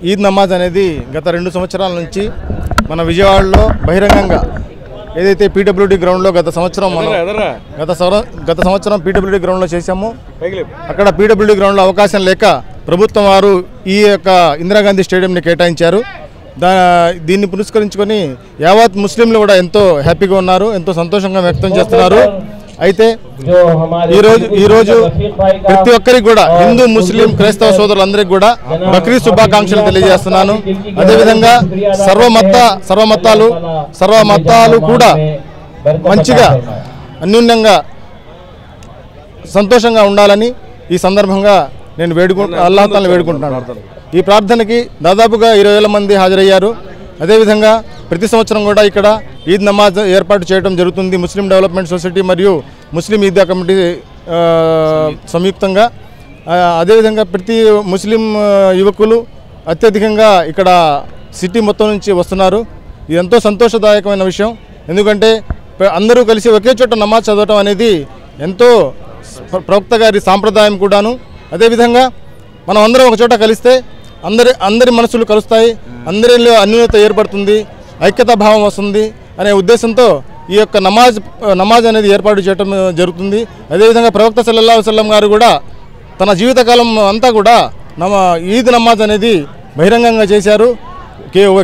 ఈద్ నమాజ్ అనేది గత 2 సంవత్సరాల నుంచి మన విజయవాడలో బహిరంగంగా ఏదైతే పీడబ్ల్యూడీ గ్రౌండ్లో గత సంవత్సరం పీడబ్ల్యూడీ గ్రౌండ్లో చేశామో అక్కడ పీడబ్ల్యూడీ గ్రౌండ్లో అవకాశం లేక ప్రభుత్వం వారు ఈ యొక్క ఇందిరాగాంధీ స్టేడియంని కేటాయించారు. దీన్ని పురస్కరించుకొని యావత్ ముస్లింలు కూడా ఎంతో హ్యాపీగా ఉన్నారు, ఎంతో సంతోషంగా వ్యక్తం చేస్తున్నారు. అయితే ఈరోజు ప్రతి ఒక్కరికి కూడా హిందూ ముస్లిం క్రైస్తవ సోదరులందరికీ కూడా బక్రీద్ శుభాకాంక్షలు తెలియజేస్తున్నాను. అదేవిధంగా సర్వ మతాలు కూడా మంచిగా అన్యోన్యంగా సంతోషంగా ఉండాలని ఈ సందర్భంగా నేను అల్లాహ్ తాలా వేడుకుంటున్నాను. ఈ ప్రార్థనకి దాదాపుగా 20,000 మంది హాజరయ్యారు. అదేవిధంగా ప్రతి సంవత్సరం కూడా ఇక్కడ ఈద్ నమాజ్ ఏర్పాటు చేయడం జరుగుతుంది. ముస్లిం డెవలప్మెంట్ సొసైటీ మరియు ముస్లిం ఈద్గా కమిటీ సంయుక్తంగా. అదేవిధంగా ప్రతి ముస్లిం యువకులు అత్యధికంగా ఇక్కడ సిటీ మొత్తం నుంచి వస్తున్నారు. ఇది ఎంతో సంతోషదాయకమైన విషయం. ఎందుకంటే అందరూ కలిసి ఒకే చోట నమాజ్ చదవటం అనేది ఎంతో ప్రవక్త గారి సాంప్రదాయం కూడాను. అదేవిధంగా మనం అందరం ఒక చోట కలిస్తే అందరి మనసులు కలుస్తాయి, అందరిలో అన్యోన్యత ఏర్పడుతుంది, ఐక్యతా భావం వస్తుంది అనే ఉద్దేశంతో ఈ యొక్క నమాజ్ అనేది ఏర్పాటు చేయడం జరుగుతుంది. అదేవిధంగా ప్రవక్త సల్లల్లాహు అలైహి వసల్లం గారు కూడా తన జీవితకాలం అంతా కూడా ఈద్ నమాజ్ అనేది బహిరంగంగా చేశారు.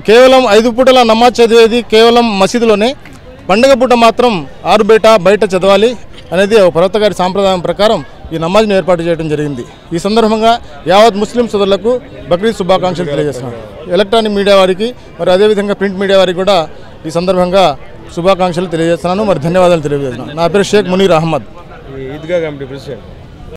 కేవలం 5 పూటల నమాజ్ చదివేది కేవలం మసీదులోనే, పండుగ పూట మాత్రం 6 బయట చదవాలి అనేది ప్రవక్త గారి సాంప్రదాయం ప్రకారం ఈ నమాజ్ను ఏర్పాటు చేయడం జరిగింది. ఈ సందర్భంగా యావత్ ముస్లిం సోదరులకు బక్రీద్ శుభాకాంక్షలు తెలియజేస్తున్నాను. ఎలక్ట్రానిక్ మీడియా వారికి మరి అదేవిధంగా ప్రింట్ మీడియా వారికి కూడా ఈ సందర్భంగా శుభాకాంక్షలు తెలియజేస్తున్నాను. మరి ధన్యవాదాలు తెలియజేస్తున్నాను. నా పేరు షేక్ మునీర్ అహ్మద్, ఈద్గా కమిటీ ప్రెసిడెంట్.